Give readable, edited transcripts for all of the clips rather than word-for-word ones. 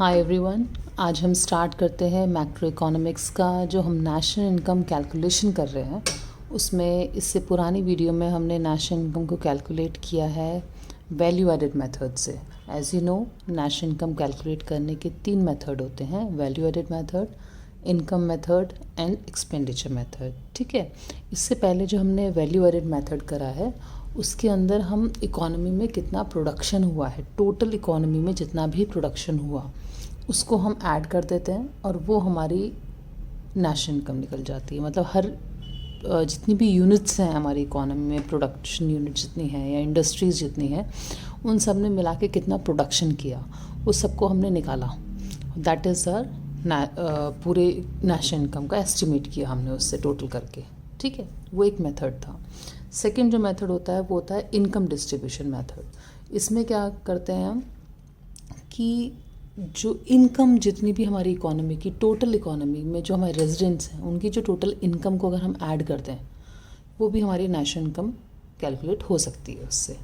Hi everyone. आज हम start करते हैं मैक्रो इकोनॉमिक्स का जो हम नेशनल इनकम कैलकुलेशन कर रहे हैं उसमें इससे पुरानी वीडियो में हमने नेशनल इनकम को कैलकुलेट किया है वैल्यू एडेड मेथड से। As you know, national income calculate करने के 3 मेथड होते हैं, value added method, income method and expenditure method. ठीक है, इससे पहले जो हमने वैल्यू एडेड मेथड करा है उसके अंदर हम इकोनॉमी में कितना प्रोडक्शन हुआ है, टोटल इकोनॉमी में जितना भी प्रोडक्शन हुआ उसको हम ऐड कर देते हैं और वो हमारी नेशनल इनकम निकल जाती है। मतलब हर जितनी भी यूनिट्स हैं हमारी इकोनॉमी में, प्रोडक्शन यूनिट जितनी हैं या इंडस्ट्रीज़ जितनी हैं, उन सब ने मिला के कितना प्रोडक्शन किया उस सबको हमने निकाला। दैट इज़ आर पूरे नेशनल इनकम का एस्टिमेट किया हमने उससे टोटल करके। ठीक है, वो एक मेथड था। सेकंड जो मेथड होता है वो होता है इनकम डिस्ट्रीब्यूशन मेथड। इसमें क्या करते हैं हम कि जो इनकम जितनी भी हमारी इकोनॉमी की, टोटल इकोनॉमी में जो हमारे रेजिडेंट्स हैं उनकी जो टोटल इनकम को अगर हम ऐड करते हैं वो भी हमारी नेशनल इनकम कैलकुलेट हो सकती है उससे।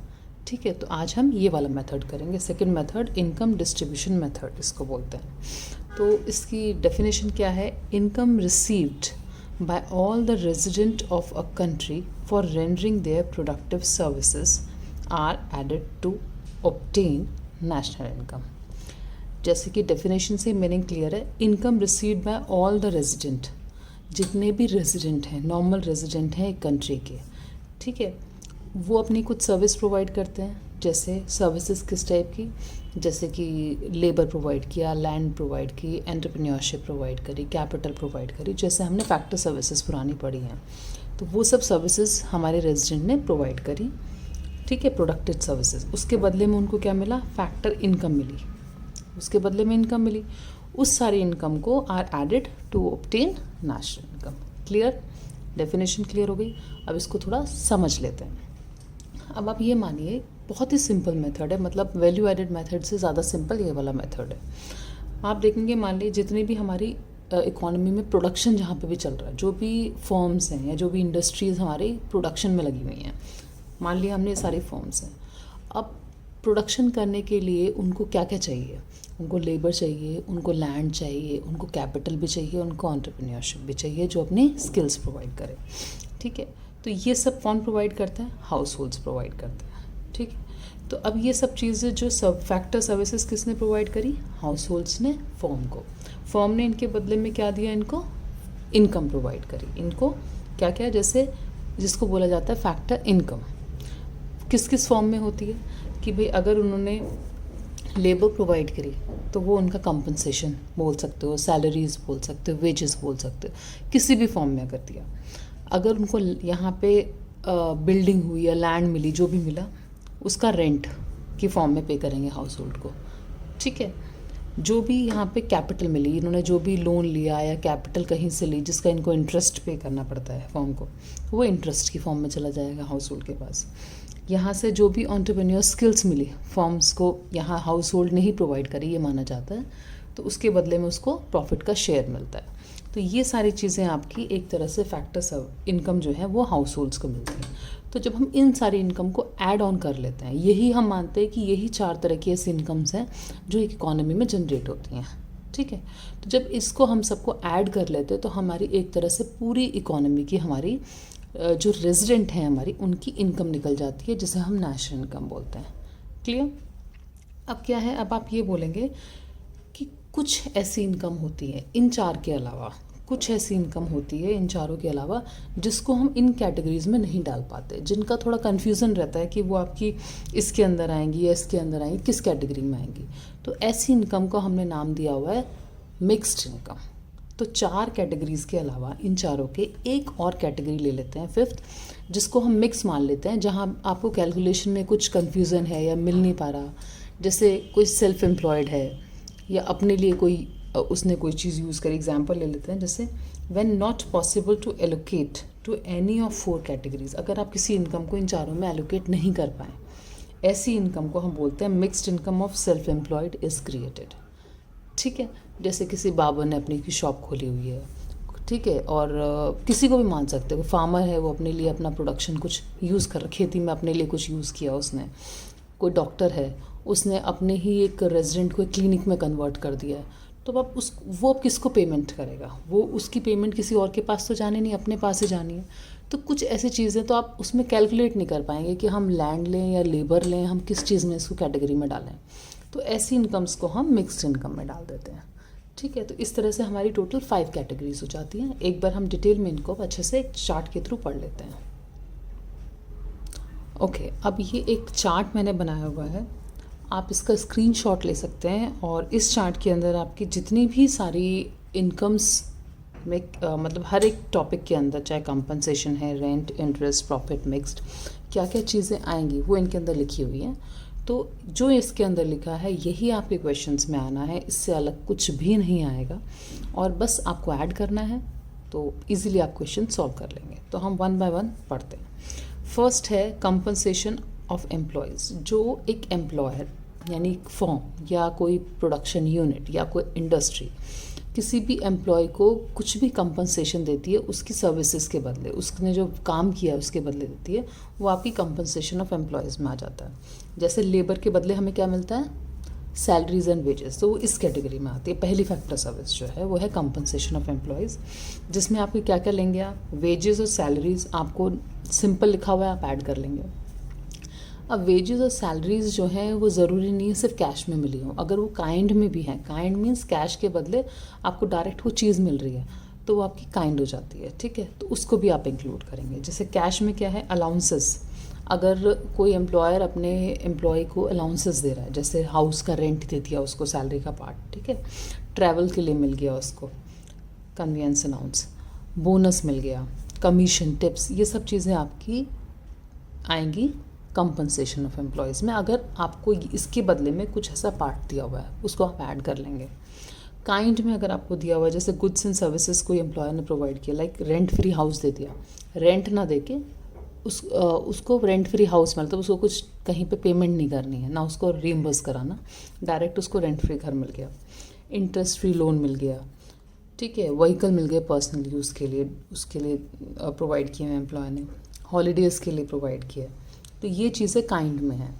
ठीक है, तो आज हम ये वाला मेथड करेंगे। Second method income distribution method इसको बोलते हैं। तो इसकी डेफिनेशन क्या है? Income received by all the resident of a country for rendering their productive services are added to obtain national income। जैसे कि डेफिनेशन से मीनिंग क्लियर है। Income received by all the resident, जितने भी रेजिडेंट हैं, normal resident हैं एक country के, ठीक है, वो अपनी कुछ सर्विस प्रोवाइड करते हैं। जैसे सर्विसेज किस टाइप की? जैसे कि लेबर प्रोवाइड किया, लैंड प्रोवाइड की, एंटरप्रेन्योरशिप प्रोवाइड करी, कैपिटल प्रोवाइड करी, जैसे हमने फैक्टर सर्विसेज पुरानी पढ़ी हैं। तो वो सब सर्विसेज हमारे रेजिडेंट ने प्रोवाइड करी। ठीक है, प्रोडक्टेड सर्विसेज। उसके बदले में उनको क्या मिला? फैक्टर इनकम मिली। उसके बदले में इनकम मिली। उस सारी इनकम को are added to obtain national income. Clear? Definition clear हो गई। अब इसको थोड़ा समझ लेते हैं। अब आप ये मानिए, बहुत ही सिंपल मेथड है, मतलब वैल्यू एडेड मेथड से ज़्यादा सिंपल ये वाला मेथड है। आप देखेंगे, मान लीजिए जितनी भी हमारी इकोनॉमी में प्रोडक्शन जहाँ पे भी चल रहा है, जो भी फर्म्स हैं या जो भी इंडस्ट्रीज़ हमारी प्रोडक्शन में लगी हुई हैं, मान लिया हमने ये सारी फर्म्स हैं। अब प्रोडक्शन करने के लिए उनको क्या क्या चाहिए? उनको लेबर चाहिए, उनको लैंड चाहिए, उनको कैपिटल भी चाहिए, उनको एंटरप्रेन्योरशिप भी चाहिए जो अपनी स्किल्स प्रोवाइड करे। ठीक है, तो ये सब कौन प्रोवाइड करता है? हाउस होल्ड्स प्रोवाइड करते हैं। ठीक है, तो अब ये सब चीज़ें जो सब फैक्टर सर्विसेज किसने प्रोवाइड करी? हाउस होल्ड्स ने फर्म को। फर्म ने इनके बदले में क्या दिया? इनको इनकम प्रोवाइड करी। इनको क्या क्या? जैसे जिसको बोला जाता है फैक्टर इनकम। किस किस फॉर्म में होती है कि भाई अगर उन्होंने लेबर प्रोवाइड करी तो वो उनका कंपनसेशन बोल सकते हो, सैलरीज बोल सकते हो, वेजेस बोल सकते हो, किसी भी फॉर्म में अगर दिया। अगर उनको यहाँ पे बिल्डिंग हुई या लैंड मिली, जो भी मिला, उसका रेंट की फॉर्म में पे करेंगे हाउस होल्ड को। ठीक है, जो भी यहाँ पे कैपिटल मिली, इन्होंने जो भी लोन लिया या कैपिटल कहीं से ली जिसका इनको इंटरेस्ट पे करना पड़ता है फॉर्म को, वो इंटरेस्ट की फॉर्म में चला जाएगा हाउस होल्ड के पास। यहाँ से जो भी एंटरप्रेन्योर स्किल्स मिली फॉर्म्स को, यहाँ हाउस होल्ड ने ही प्रोवाइड करी ये माना जाता है, तो उसके बदले में उसको प्रॉफिट का शेयर मिलता है। तो ये सारी चीज़ें आपकी एक तरह से फैक्टर इनकम जो है वो हाउस होल्ड्स को मिलती है। तो जब हम इन सारी इनकम को ऐड ऑन कर लेते हैं, यही हम मानते हैं कि यही 4 तरह की ऐसी इनकम्स हैं जो एक इकोनॉमी में जनरेट होती हैं। ठीक है, तो जब इसको हम सबको ऐड कर लेते हैं तो हमारी एक तरह से पूरी इकोनॉमी की, हमारी जो रेजिडेंट हैं हमारी, उनकी इनकम निकल जाती है, जिसे हम नेशनल इनकम बोलते हैं। क्लियर? अब क्या है, अब आप ये बोलेंगे कि कुछ ऐसी इनकम होती है इन 4 के अलावा, कुछ ऐसी इनकम होती है इन चारों के अलावा जिसको हम इन कैटेगरीज में नहीं डाल पाते, जिनका थोड़ा कन्फ्यूज़न रहता है कि वो आपकी इसके अंदर आएंगी या इसके अंदर आएंगी, किस कैटेगरी में आएंगी। तो ऐसी इनकम को हमने नाम दिया हुआ है मिक्स्ड इनकम। तो 4 कैटेगरीज के अलावा इन चारों के एक और कैटेगरी ले लेते हैं, 5th, जिसको हम मिक्स मान लेते हैं, जहाँ आपको कैलकुलेशन में कुछ कन्फ्यूज़न है या मिल नहीं पा रहा। जैसे कोई सेल्फ एम्प्लॉयड है या अपने लिए कोई उसने कोई चीज़ यूज़ करी। एग्जाम्पल ले लेते हैं, जैसे when not possible to allocate to any of 4 categories. अगर आप किसी इनकम को इन चारों में एलोकेट नहीं कर पाए, ऐसी इनकम को हम बोलते हैं mixed income of self employed is created. ठीक है, जैसे किसी बाबर ने अपनी की शॉप खोली हुई है, ठीक है, और किसी को भी मान सकते हो, फार्मर है, वो अपने लिए अपना प्रोडक्शन कुछ यूज़ कर, खेती में अपने लिए कुछ यूज़ किया उसने। कोई डॉक्टर है, उसने अपने ही एक रेजिडेंट को एक क्लिनिक में कन्वर्ट कर दिया है, तो वो अब किसको पेमेंट करेगा? वो उसकी पेमेंट किसी और के पास तो जानी नहीं, अपने पास ही जानी है। तो कुछ ऐसी चीज़ें तो आप उसमें कैलकुलेट नहीं कर पाएंगे कि हम लैंड लें या लेबर लें, हम किस चीज़ में इसको कैटेगरी में डालें। तो ऐसी इनकम्स को हम मिक्स्ड इनकम में डाल देते हैं। ठीक है, तो इस तरह से हमारी टोटल 5 कैटेगरीज हो जाती हैं। एक बार हम डिटेल में इनको अच्छे से एक चार्ट के थ्रू पढ़ लेते हैं। ओके, अब ये एक चार्ट मैंने बनाया हुआ है, आप इसका स्क्रीनशॉट ले सकते हैं और इस चार्ट के अंदर आपकी जितनी भी सारी इनकम्स में मतलब हर एक टॉपिक के अंदर, चाहे कंपनसेशन है, रेंट, इंटरेस्ट, प्रॉफिट, मिक्स्ड, क्या क्या चीज़ें आएंगी वो इनके अंदर लिखी हुई हैं। तो जो इसके अंदर लिखा है यही आपके क्वेश्चंस में आना है, इससे अलग कुछ भी नहीं आएगा और बस आपको ऐड करना है, तो इजीली आप क्वेश्चन सॉल्व कर लेंगे। तो हम 1 बाय 1 पढ़ते हैं। फर्स्ट है कंपनसेशन ऑफ एम्प्लॉयज़। जो एक एम्प्लॉयर यानी फर्म या कोई प्रोडक्शन यूनिट या कोई इंडस्ट्री किसी भी एम्प्लॉय को कुछ भी कंपनसेशन देती है उसकी सर्विसेज के बदले, उसने जो काम किया है उसके बदले देती है, वो आपकी कंपनसेशन ऑफ एम्प्लॉयज़ में आ जाता है। जैसे लेबर के बदले हमें क्या मिलता है? सैलरीज एंड वेजेस, तो वो इस कैटेगरी में आती है। पहली फैक्टर सर्विस जो है वो है कंपनसेशन ऑफ एम्प्लॉयज़, जिसमें आपके क्या क्या लेंगे आप? वेजेस और सैलरीज आपको सिंपल लिखा हुआ है, आप ऐड कर लेंगे। अब वेजेस और सैलरीज जो हैं वो ज़रूरी नहीं है सिर्फ कैश में मिली हो, अगर वो काइंड में भी हैं, काइंड मीन्स कैश के बदले आपको डायरेक्ट वो चीज़ मिल रही है, तो वो आपकी काइंड हो जाती है। ठीक है, तो उसको भी आप इंक्लूड करेंगे। जैसे कैश में क्या है? अलाउंसेस। अगर कोई एम्प्लॉयर अपने एम्प्लॉय को अलाउंसेस दे रहा है, जैसे हाउस का रेंट दे दिया उसको, सैलरी का पार्ट, ठीक है, ट्रैवल के लिए मिल गया उसको कन्वीनियंस अलाउंस, बोनस मिल गया, कमीशन, टिप्स, ये सब चीज़ें आपकी आएंगी कंपनसेशन ऑफ एम्प्लॉयज़ में। अगर आपको इसके बदले में कुछ ऐसा पार्ट दिया हुआ है उसको आप ऐड कर लेंगे। काइंड में अगर आपको दिया हुआ है, जैसे गुड्स एंड सर्विसेज कोई एम्प्लॉयर ने प्रोवाइड किया, लाइक रेंट फ्री हाउस दे दिया, रेंट ना दे के उसको रेंट फ्री हाउस मतलब उसको कुछ कहीं पे पेमेंट नहीं करनी है, ना उसको रीइंबर्स कराना, डायरेक्ट उसको रेंट फ्री घर मिल गया, इंटरेस्ट फ्री लोन मिल गया, ठीक है, व्हीकल मिल गया पर्सनल यूज़ के लिए, उसके लिए प्रोवाइड किए हैं एम्प्लॉयर ने, हॉलीडेज़ के लिए प्रोवाइड किया। तो ये चीज़ें काइंड में हैं।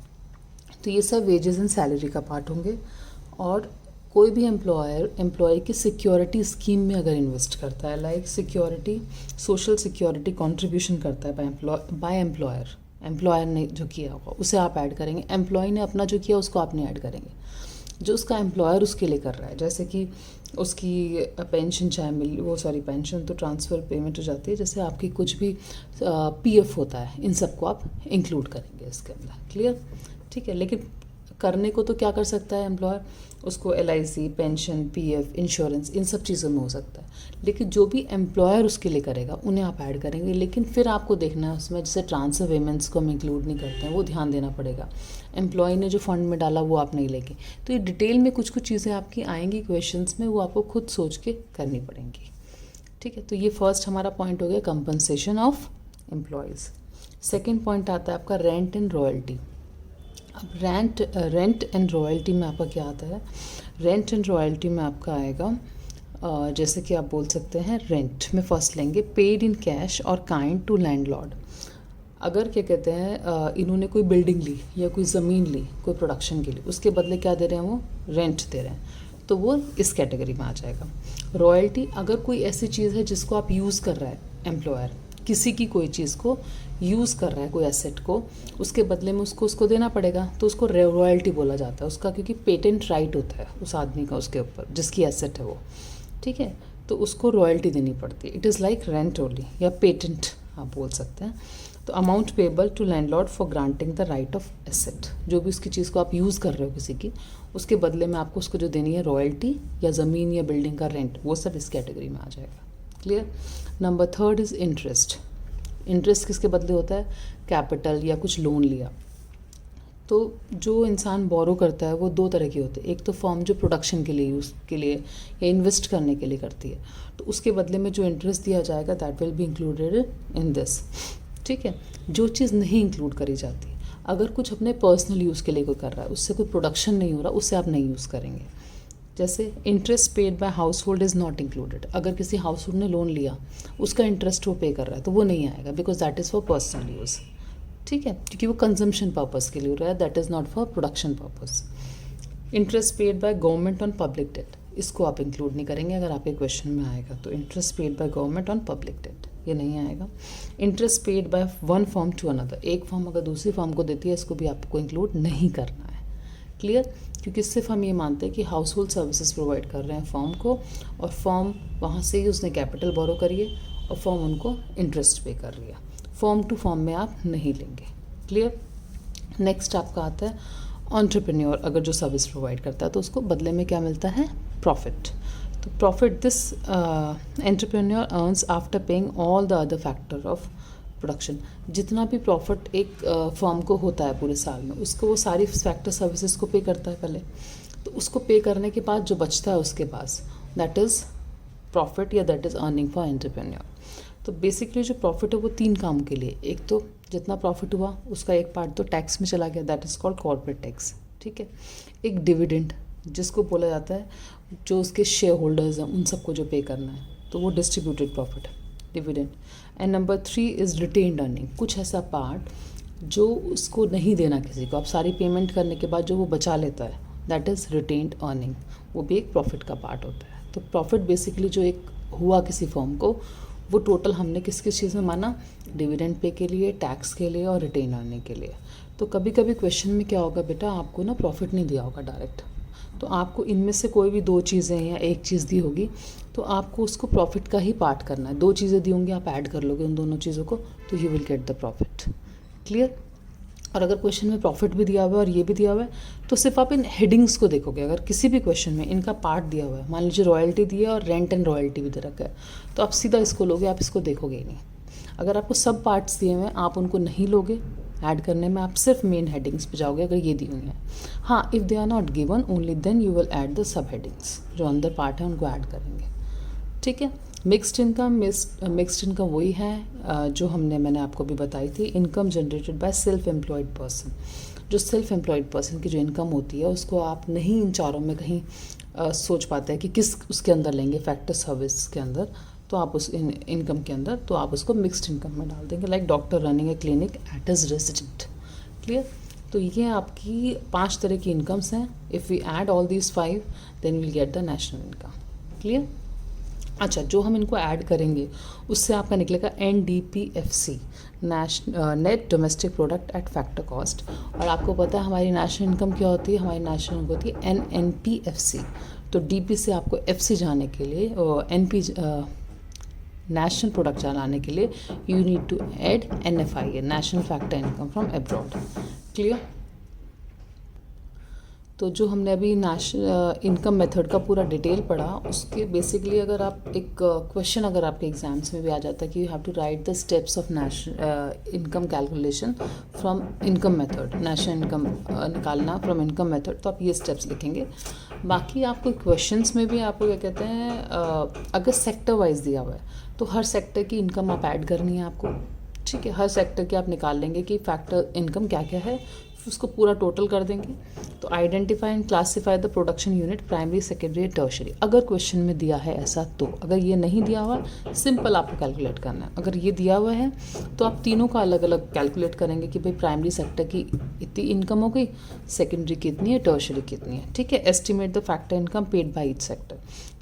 तो ये सब वेजेस एंड सैलरी का पार्ट होंगे। और कोई भी एम्प्लॉय की सिक्योरिटी स्कीम में अगर इन्वेस्ट करता है, like security, social security contribution करता है बाय एम्प्लॉयर ने जो किया होगा उसे आप ऐड करेंगे। एम्प्लॉय ने अपना जो किया उसको आप नहीं ऐड करेंगे, जो उसका एम्प्लॉयर उसके लिए कर रहा है। जैसे कि उसकी पेंशन चाहे पेंशन तो ट्रांसफ़र पेमेंट हो जाती है, जैसे आपकी कुछ भी पीएफ होता है, इन सबको आप इंक्लूड करेंगे इसके अंदर। क्लियर? ठीक है, लेकिन करने को तो क्या कर सकता है एम्प्लॉयर? उसको एलआईसी, पेंशन, पीएफ, इंश्योरेंस, इन सब चीज़ों में हो सकता है, लेकिन जो भी एम्प्लॉयर उसके लिए करेगा उन्हें आप ऐड करेंगे। लेकिन फिर आपको देखना है उसमें, जैसे ट्रांसफ़र पेमेंट्स को हम इंक्लूड नहीं करते हैं, वो ध्यान देना पड़ेगा। एम्प्लॉय ने जो फंड में डाला वो आप नहीं लेंगे। तो ये डिटेल में कुछ चीज़ें आपकी आएंगी क्वेश्चंस में, वो आपको खुद सोच के करनी पड़ेंगी। ठीक है, तो ये फर्स्ट हमारा पॉइंट हो गया compensation of employees. Second point आता है आपका रेंट एंड रॉयल्टी। अब रेंट एंड रॉयल्टी में आपका क्या आता है? रेंट एंड रॉयल्टी में आपका आएगा जैसे कि आप बोल सकते हैं, रेंट में फर्स्ट लेंगे पेड इन कैश और काइंड टू लैंडलॉर्ड। अगर क्या कहते हैं इन्होंने कोई बिल्डिंग ली या कोई ज़मीन ली कोई प्रोडक्शन के लिए, उसके बदले क्या दे रहे हैं? वो रेंट दे रहे हैं, तो वो इस कैटेगरी में आ जाएगा। रॉयल्टी, अगर कोई ऐसी चीज़ है जिसको आप यूज़ कर रहा है एम्प्लॉयर, किसी की कोई चीज़ को यूज़ कर रहा है, कोई एसेट को, उसके बदले में उसको देना पड़ेगा, तो उसको रॉयल्टी बोला जाता है उसका, क्योंकि पेटेंट राइट होता है उस आदमी का उसके ऊपर जिसकी एसेट है वो। ठीक है, तो उसको रॉयल्टी देनी पड़ती है। It is like rent only या पेटेंट आप बोल सकते हैं। तो amount payable to landlord for granting the right of asset, जो भी उसकी चीज़ को आप यूज़ कर रहे हो किसी की, उसके बदले में आपको उसको जो देनी है रॉयल्टी या ज़मीन या बिल्डिंग का रेंट, वो सब इस कैटेगरी में आ जाएगा। Clear? Number third is interest. Interest किसके बदले होता है? कैपिटल या कुछ लोन लिया। तो जो इंसान बोरो करता है वो दो तरह के होते हैं। एक तो फर्म जो प्रोडक्शन के लिए यूज़ के लिए या इन्वेस्ट करने के लिए करती है, तो उसके बदले में जो इंटरेस्ट दिया जाएगा that will be included in this. ठीक है, जो चीज़ नहीं इंक्लूड करी जाती, अगर कुछ अपने पर्सनल यूज़ के लिए कोई कर रहा है, उससे कोई प्रोडक्शन नहीं हो रहा, उससे आप नहीं यूज़ करेंगे। जैसे interest paid bye house hold is not included. अगर किसी हाउस होल्ड ने लोन लिया, उसका इंटरेस्ट वो पे कर रहा है, तो वो नहीं आएगा, because that is for personal use. ठीक है, क्योंकि वो कंजम्पशन पर्पस के लिए हो रहा है, that is not for production purpose. Interest paid by government on public date, इसको आप इंक्लूड नहीं करेंगे अगर आपके क्वेश्चन में आएगा तो। Interest paid by government on public debt ये नहीं आएगा। Interest paid by one firm to another, एक फर्म अगर दूसरी फर्म को देती है, इसको भी आपको इंक्लूड नहीं करना है। क्लियर? क्योंकि सिर्फ हम ये मानते हैं कि हाउस होल्ड सर्विसेज प्रोवाइड कर रहे हैं फर्म को, और फर्म वहाँ से ही उसने कैपिटल बोरो करी है और फर्म उनको इंटरेस्ट पे कर रही है। फर्म टू फर्म में आप नहीं लेंगे। क्लियर? नेक्स्ट आपका आता है एंटरप्रेन्योर, अगर जो सर्विस प्रोवाइड करता है तो उसको बदले में क्या मिलता है? प्रॉफिट। तो profit this entrepreneur earns after paying all the other factor of production. जितना भी प्रॉफिट एक फर्म को होता है पूरे साल में, उसको वो सारी फैक्टर सर्विसेज को पे करता है पहले, तो उसको पे करने के बाद जो बचता है उसके पास, दैट इज़ प्रॉफिट या that is earning for entrepreneur. तो बेसिकली जो प्रॉफिट है वो 3 काम के लिए, एक तो जितना प्रॉफिट हुआ उसका एक पार्ट तो टैक्स में चला गया, that is called corporate tax. ठीक है। एक डिविडेंड जिसको बोला जाता है, जो उसके शेयर होल्डर्स हैं उन सबको जो पे करना है, तो वो डिस्ट्रीब्यूटेड प्रॉफिट है, dividend. And number 3 is retained earning, कुछ ऐसा पार्ट जो उसको नहीं देना किसी को, आप सारी पेमेंट करने के बाद जो वो बचा लेता है, दैट इज़ रिटेन्ड अर्निंग, वो भी एक प्रॉफिट का पार्ट होता है। तो प्रॉफिट बेसिकली जो एक हुआ किसी फर्म को, वो टोटल हमने किस किस चीज़ में माना? डिविडेंड पे के लिए, टैक्स के लिए और रिटेन अर्निंग के लिए। तो कभी कभी क्वेश्चन में क्या होगा बेटा, आपको ना प्रॉफिट नहीं दिया होगा डायरेक्ट, तो आपको इनमें से कोई भी 2 चीज़ें या एक चीज़ दी होगी, तो आपको उसको प्रॉफिट का ही पार्ट करना है। 2 चीज़ें दी होंगी, आप ऐड कर लोगे उन दोनों चीज़ों को, तो you will get the profit. Clear? और अगर क्वेश्चन में प्रॉफिट भी दिया हुआ है और ये भी दिया हुआ है, तो सिर्फ आप इन हेडिंग्स को देखोगे। अगर किसी भी क्वेश्चन में इनका पार्ट दिया हुआ है, मान लीजिए रॉयल्टी दी है और रेंट एंड रॉयल्टी भी दे रखा है, तो आप सीधा इसको लोगे, आप इसको देखोगे ही नहीं। अगर आपको सब पार्ट्स दिए हुए हैं, आप उनको नहीं लोगे ऐड करने में, आप सिर्फ मेन हेडिंग्स पे जाओगे अगर ये दी हुई हैं। हाँ, if they are not given only then you will add the sub headings, जो अंदर पार्ट है उनको ऐड करेंगे। ठीक है। मिक्स्ड इनकम वही है जो मैंने आपको भी बताई थी, income generated by self employed person. जो सेल्फ एम्प्लॉयड पर्सन की जो इनकम होती है, उसको आप नहीं इन चारों में कहीं सोच पाते हैं कि किस उसके अंदर लेंगे, फैक्टर सर्विस के अंदर, तो आप उस इनकम के अंदर, तो आप उसको मिक्स्ड इनकम में डाल देंगे, like doctor running a clinic at his resident. Clear? तो ये आपकी 5 तरह की इनकम्स हैं। If we add all these 5 then will get the national income. Clear? अच्छा, जो हम इनको ऐड करेंगे उससे आपका निकलेगा NDPFC, net domestic product at factor cost. और आपको पता है हमारी नेशनल इनकम क्या होती है? हमारी नेशनल इनकम होती है NNPFC। तो DP से आपको FC जाने के लिए और NP नेशनल प्रोडक्ट लाने के लिए you need to add NFIA, national factor income from abroad. Clear? तो जो हमने अभी नेशनल इनकम मेथड का पूरा डिटेल पढ़ा, उसके बेसिकली अगर आप एक क्वेश्चन अगर आपके एग्जाम्स में भी आ जाता है कि you have to write the steps of national income calculation from income method, national income निकालना फ्रॉम इनकम मेथड, तो आप ये स्टेप्स लिखेंगे। बाकी आपको क्वेश्चंस में भी आपको क्या कहते हैं, अगर सेक्टर वाइज दिया हुआ है तो हर सेक्टर की इनकम आप ऐड करनी है आपको। ठीक है, हर सेक्टर के आप निकाल लेंगे कि फैक्टर इनकम क्या क्या है, उसको पूरा टोटल कर देंगे। तो identify and classify the production unit, primary, secondary, tertiary, अगर क्वेश्चन में दिया है ऐसा तो। अगर ये नहीं दिया हुआ, सिंपल आपको कैलकुलेट करना है। अगर ये दिया हुआ है तो आप तीनों का अलग अलग कैलकुलेट करेंगे कि भाई प्राइमरी सेक्टर की इतनी इनकम हो गई, सेकेंडरी कितनी है, टर्शरी कितनी है। ठीक है। Estimate the factor income paid by each sector,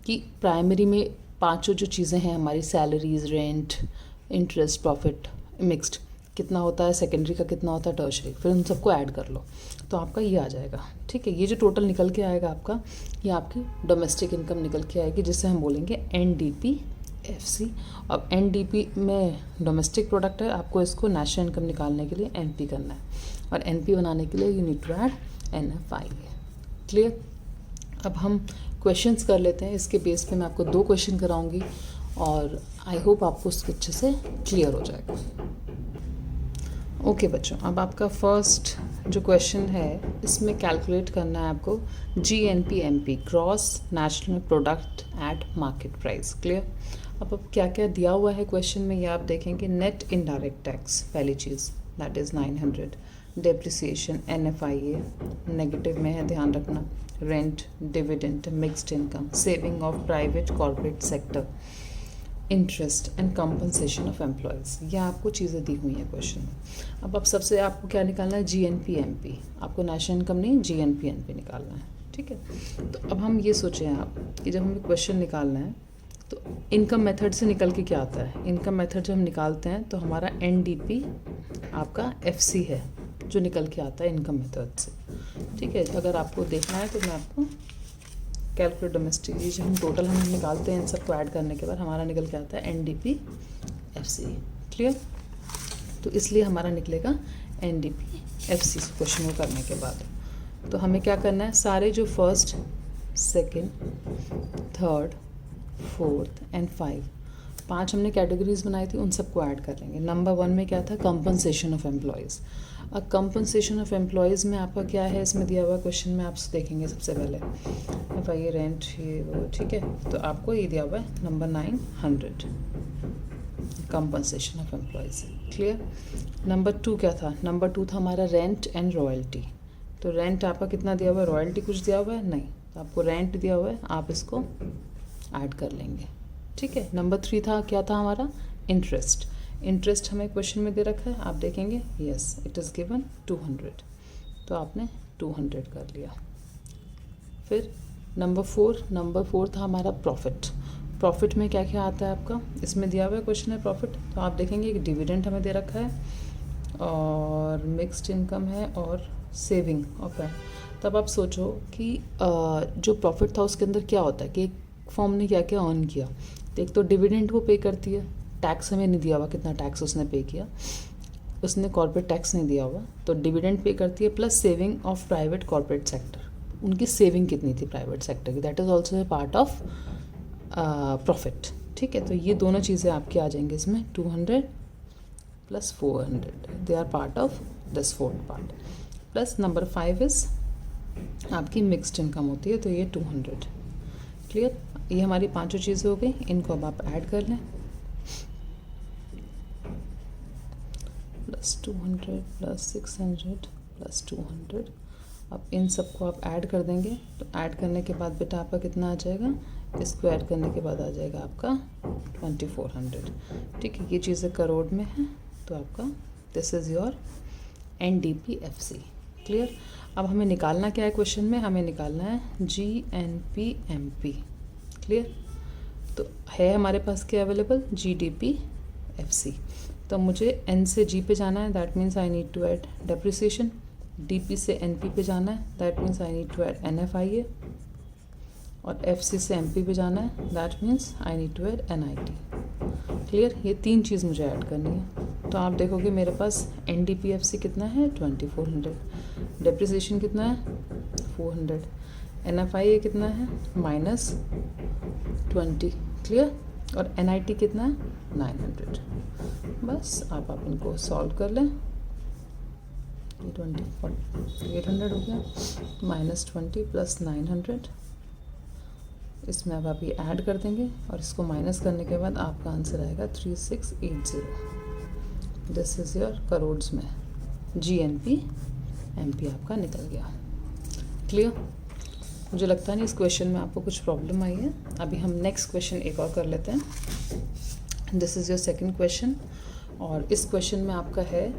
कि प्राइमरी में 5 जो चीज़ें हैं हमारी, salaries, rent, interest, profit, mixed कितना होता है, सेकेंडरी का कितना होता है, टर्शरी, फिर उन सबको ऐड कर लो तो आपका ये आ जाएगा। ठीक है। ये जो टोटल निकल के आएगा आपका, ये आपकी डोमेस्टिक इनकम निकल के आएगी, जिसे हम बोलेंगे NDPFC। अब NDP में डोमेस्टिक प्रोडक्ट है, आपको इसको नेशनल इनकम निकालने के लिए NP करना है, और NP बनाने के लिए you need to add NFIA। Clear? अब हम क्वेश्चंस कर लेते हैं। इसके बेस पे मैं आपको 2 क्वेश्चन कराऊंगी और आई होप आपको उसके अच्छे से क्लियर हो जाएगा। ओके बच्चों, अब आपका फर्स्ट जो क्वेश्चन है, इसमें कैलकुलेट करना है आपको GNP/MP, gross national product at market price. Clear? अब क्या क्या दिया हुआ है क्वेश्चन में ये आप देखेंगे। नेट इनडायरेक्ट टैक्स पहली चीज़, that is 900। Depreciation NFIA negative में है, ध्यान रखना। Rent, dividend, mixed income, saving of private corporate sector, interest and compensation of employees, ये आपको चीज़ें दी हुई हैं क्वेश्चन में। अब सबसे आपको क्या निकालना है, GNP/MP। आपको नेशनल इनकम नहीं, GNP/MP निकालना है, ठीक है। तो अब हम ये सोचें आप कि जब हमें क्वेश्चन निकालना है तो इनकम मेथड से निकल के क्या आता है। इनकम मेथड जब हम निकालते हैं तो हमारा NDP आपका FC है जो निकल के आता है इनकम मेथड से, ठीक है। अगर आपको देखना है तो मैं आपको कैलकुलेट डोमेस्टिक, ये जो हम टोटल हम निकालते हैं इन सबको ऐड करने के बाद हमारा निकल के आता है NDP FC, क्लियर। तो इसलिए हमारा निकलेगा NDP FC क्वेश्चन को करने के बाद। तो हमें क्या करना है, सारे जो first, second, third, fourth and 5 हमने कैटेगरीज बनाई थी, उन सबको ऐड कर लेंगे। नंबर 1 में क्या था, कंपनसेशन ऑफ एम्प्लॉयज़। अब कंपनसेशन ऑफ एम्प्लॉयज़ में आपका क्या है, इसमें दिया हुआ क्वेश्चन में आप देखेंगे सबसे पहले FIA रेंट ये वो, ठीक है। तो आपको ये दिया हुआ है number 900 compensation of employees, clear. Number 2 क्या था, नंबर 2 था हमारा रेंट एंड रॉयल्टी। तो रेंट आपका कितना दिया हुआ है, रॉयल्टी कुछ दिया हुआ है नहीं, तो आपको रेंट दिया हुआ है, आप इसको ऐड कर लेंगे, ठीक है। नंबर 3 था, क्या था हमारा, इंटरेस्ट। इंटरेस्ट हमें क्वेश्चन में दे रखा है, आप देखेंगे यस इट इज़ गिवन 200, तो आपने 200 कर लिया। फिर नंबर 4 था हमारा प्रॉफिट। प्रॉफिट में क्या क्या आता है आपका, इसमें दिया हुआ है क्वेश्चन है प्रॉफिट, तो आप देखेंगे कि डिविडेंड हमें दे रखा है और मिक्स्ड इनकम है और सेविंग ऑफ है। तब आप सोचो कि जो प्रॉफिट था उसके अंदर क्या होता है कि एक फॉर्म ने क्या क्या अर्न किया। तो एक तो डिविडेंड वो पे करती है, टैक्स हमें नहीं दिया हुआ कितना टैक्स उसने पे किया, उसने कॉर्पोरेट टैक्स नहीं दिया हुआ, तो डिविडेंड पे करती है, plus saving of private corporate sector, उनकी सेविंग कितनी थी प्राइवेट सेक्टर की, that is also a part of profit, ठीक है। तो ये दोनों चीज़ें आपकी आ जाएंगी इसमें, 200 plus 400 they are part of this fourth part. Plus number 5 is आपकी मिक्स्ड इनकम होती है, तो ये 200, क्लियर। ये हमारी 5 चीज़ें हो गई, इनको अब आप ऐड कर लें, प्लस 200 प्लस 600 प्लस 200। अब इन सबको आप ऐड कर देंगे, तो ऐड करने के बाद बेटा आपका कितना आ जाएगा, इसको ऐड करने के बाद आ जाएगा आपका 2400, ठीक है। ये चीज़ें करोड़ में है, तो आपका this is your NDP FC, clear. अब हमें निकालना क्या है क्वेश्चन में, हमें निकालना है GNP/MP, क्लियर। तो है हमारे पास क्या अवेलेबल, GDP FC। तो मुझे N से G पे जाना है, that means I need to add depreciation. DP से NP पे जाना है, that means I need to add NFIA। और FC से MP पे जाना है, that means I need to add NIT, clear. ये 3 चीज़ मुझे ऐड करनी है। तो आप देखोगे मेरे पास NDP FC कितना है, 2400, डेप्रिसिएशन कितना है 400, NFIA कितना है -20, क्लियर। और NIT कितना है 900। बस आप इनको सॉल्व कर लें, 800 हो गया, -20 प्लस 900, इसमें अब आप ये ऐड कर देंगे और इसको माइनस करने के बाद आपका आंसर आएगा 3680। दिस इज़ योर करोड्स में GNP/MP आपका निकल गया, क्लियर। मुझे लगता नहीं इस क्वेश्चन में आपको कुछ प्रॉब्लम आई है। अभी हम नेक्स्ट क्वेश्चन एक और कर लेते हैं। This is your second question, और इस क्वेश्चन में आपका है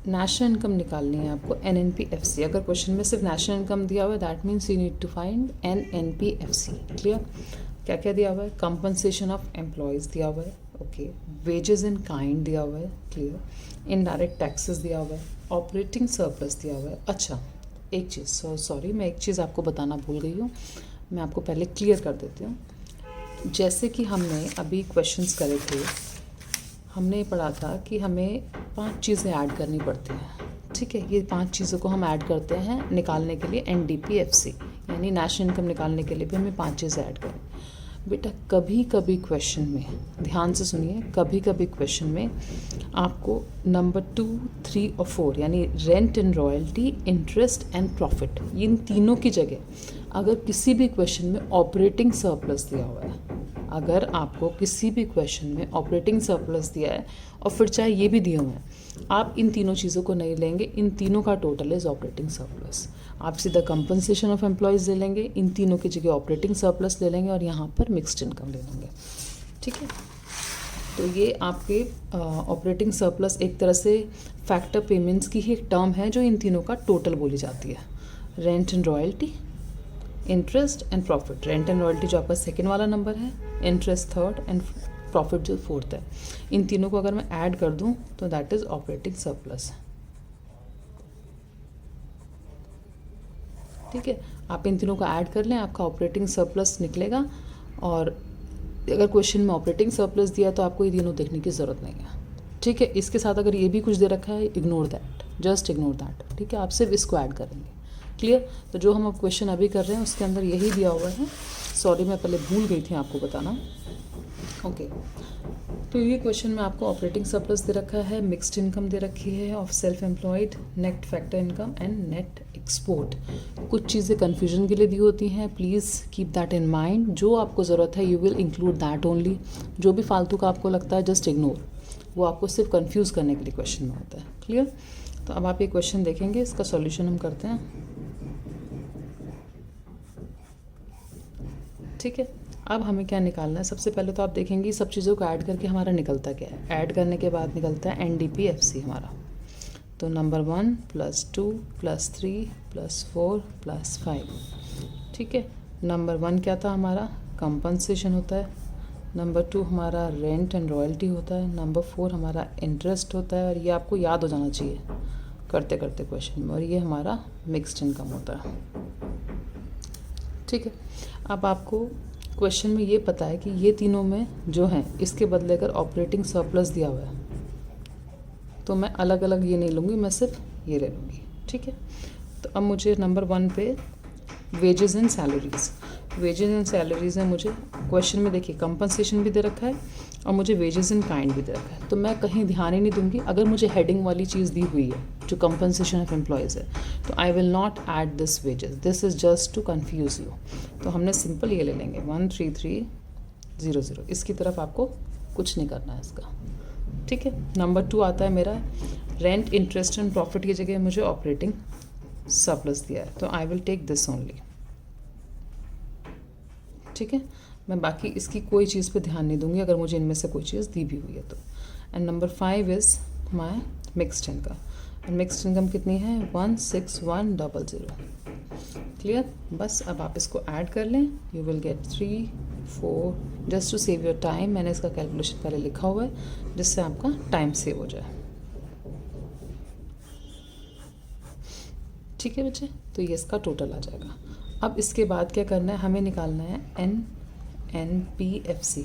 नेशनल इनकम निकालनी है आपको NNP FC। अगर क्वेश्चन में सिर्फ नेशनल इनकम दिया हुआ है, that means you need to find NNP FC, clear. क्या क्या दिया हुआ है, कंपनसेशन ऑफ एम्प्लॉयज़ दिया हुआ है, ओके, वेजेस इन काइंड दिया हुआ है, क्लियर, इनडायरेक्ट टैक्सेस दिया हुआ है, ऑपरेटिंग सरप्लस दिया हुआ है। अच्छा एक चीज़, सॉरी मैं एक चीज़ आपको बताना भूल गई हूँ, मैं आपको पहले क्लियर कर देती हूँ। जैसे कि हमने अभी क्वेश्चंस करे थे, हमने पढ़ा था कि हमें 5 चीज़ें ऐड करनी पड़ती हैं, ठीक है। ये 5 चीज़ों को हम ऐड करते हैं निकालने के लिए NDP FC, यानी नेशनल इनकम निकालने के लिए भी हमें 5 चीज़ें ऐड करें। बेटा कभी कभी क्वेश्चन में, ध्यान से सुनिए, कभी कभी क्वेश्चन में आपको नंबर 2, 3 और 4 यानी rent and royalty, interest and profit, इन तीनों की जगह अगर किसी भी क्वेश्चन में ऑपरेटिंग सरप्लस दिया हुआ है, अगर आपको किसी भी क्वेश्चन में ऑपरेटिंग सरप्लस दिया है और फिर चाहे ये भी दिए हुए हैं, आप इन तीनों चीज़ों को नहीं लेंगे, इन तीनों का टोटल इज़ ऑपरेटिंग सरप्लस। आप सीधा कंपनसेशन ऑफ एम्प्लॉयज़ ले लेंगे, इन तीनों की जगह ऑपरेटिंग सरप्लस ले लेंगे और यहाँ पर मिक्स्ड इनकम ले लेंगे, ठीक है। तो ये आपके ऑपरेटिंग सरप्लस एक तरह से फैक्टर पेमेंट्स की ही एक टर्म है जो इन तीनों का टोटल बोली जाती है। Rent and royalty, interest and profit. Rent and royalty जो आपका सेकेंड वाला नंबर है, इंटरेस्ट थर्ड एंड प्रॉफिट जो फोर्थ है। इन तीनों को अगर मैं ऐड कर दूं तो दैट इज ऑपरेटिंग सरप्लस। ठीक है, आप इन तीनों को ऐड कर लें, आपका ऑपरेटिंग सरप्लस निकलेगा। और अगर क्वेश्चन में ऑपरेटिंग सरप्लस दिया तो आपको ये तीनों देखने की ज़रूरत नहीं है। ठीक है, इसके साथ अगर ये भी कुछ दे रखा है, ignore that, just ignore that. ठीक है, आप सिर्फ इसको ऐड करेंगे। क्लियर। तो जो हम अब क्वेश्चन अभी कर रहे हैं उसके अंदर यही दिया हुआ है। सॉरी, मैं पहले भूल गई थी आपको बताना। ओके, तो ये क्वेश्चन में आपको ऑपरेटिंग सरप्लस दे रखा है, मिक्स्ड इनकम दे रखी है of self employed, net factor income and net export. कुछ चीज़ें कन्फ्यूजन के लिए दी होती हैं, please keep that in mind. जो आपको ज़रूरत है you will include that only. जो भी फालतू का आपको लगता है जस्ट इग्नोर, वो आपको सिर्फ कन्फ्यूज़ करने के लिए क्वेश्चन में होता है। क्लियर। तो अब आप ये क्वेश्चन देखेंगे, इसका सॉल्यूशन हम करते हैं। ठीक है, अब हमें क्या निकालना है। सबसे पहले तो आप देखेंगे सब चीज़ों को ऐड करके हमारा निकलता क्या है। ऐड करने के बाद निकलता है NDP-FC हमारा। तो नंबर 1 + 2 + 3 + 4 + 5। ठीक है, नंबर 1 क्या था हमारा, कंपनसेशन होता है। नंबर 2 हमारा रेंट एंड रॉयल्टी होता है। नंबर 4 हमारा इंटरेस्ट होता है। और ये आपको याद हो जाना चाहिए करते करते क्वेश्चन में। और ये हमारा मिक्स्ड इनकम होता है। ठीक है, अब आपको क्वेश्चन में ये पता है कि ये तीनों में जो हैं इसके बदले अगर ऑपरेटिंग सरप्लस दिया हुआ है तो मैं अलग अलग ये नहीं लूँगी, मैं सिर्फ ये ले लूँगी। ठीक है, तो अब मुझे नंबर 1 पे wages and salaries. Wages and salaries है मुझे क्वेश्चन में, देखिए कंपनसेशन भी दे रखा है और मुझे वेजेस इन काइंड भी दे रखा है। तो मैं कहीं ध्यान ही नहीं दूंगी। अगर मुझे हेडिंग वाली चीज़ दी हुई है जो कंपनसेशन ऑफ एम्प्लॉयज़ है तो I will not add this wages, this is just to confuse you. तो हमने सिंपल ये ले लेंगे 13300। इसकी तरफ आपको कुछ नहीं करना है इसका। ठीक है, नंबर 2 आता है मेरा रेंट, इंटरेस्ट एंड प्रॉफिट की जगह मुझे ऑपरेटिंग सरप्लस दिया है तो I will take this only. ठीक है, मैं बाकी इसकी कोई चीज़ पे ध्यान नहीं दूंगी अगर मुझे इनमें से कोई चीज़ दी भी हुई है तो। And number 5 is my mixed income. And mixed income कितनी है 16100। क्लियर। बस अब आप इसको ऐड कर लें, you will get 3 4। Just to save your time मैंने इसका कैलकुलेशन पहले लिखा हुआ है जिससे आपका टाइम सेव हो जाए। ठीक है बच्चे, तो ये इसका टोटल आ जाएगा। अब इसके बाद क्या करना है, हमें निकालना है NNP-FC।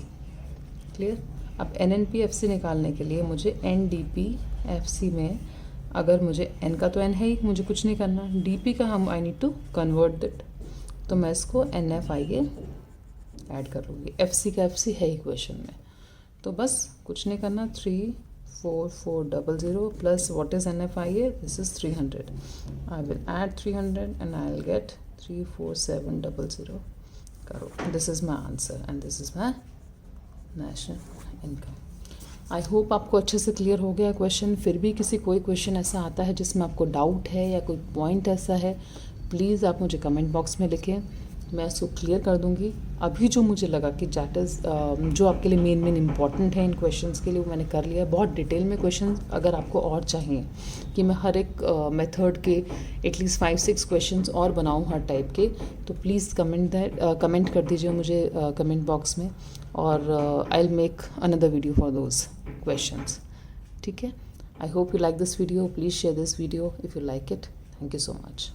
क्लियर। अब NNP-FC निकालने के लिए मुझे NDP-FC में, अगर मुझे N का तो N है ही, मुझे कुछ नहीं करना। DP का हम I need to convert that, तो मैं इसको NFIA ऐड कर लूँगी। FC का FC है ही क्वेश्चन में, तो बस कुछ नहीं करना। 34400 plus what is NFIA, this is 300। I will add 300 and I will get 34700 करो। This is my answer and this is my national income. I hope आपको अच्छे से क्लियर हो गया क्वेश्चन। फिर भी किसी कोई क्वेश्चन ऐसा आता है जिसमें आपको डाउट है या कोई पॉइंट ऐसा है, प्लीज़ आप मुझे कमेंट बॉक्स में लिखें, मैं उसको क्लियर कर दूंगी। अभी जो मुझे लगा कि दैट इज़ जो आपके लिए मेन इम्पॉर्टेंट है इन क्वेश्चंस के लिए, वो मैंने कर लिया है। बहुत डिटेल में क्वेश्चंस अगर आपको और चाहिए कि मैं हर एक मेथड के एटलीस्ट 5-6 क्वेश्चंस और बनाऊं हर टाइप के, तो प्लीज़ कमेंट कर दीजिए मुझे कमेंट बॉक्स में, और I will make another video for those questions. ठीक है, I hope you like this video. Please share this video if you like it. Thank you so much.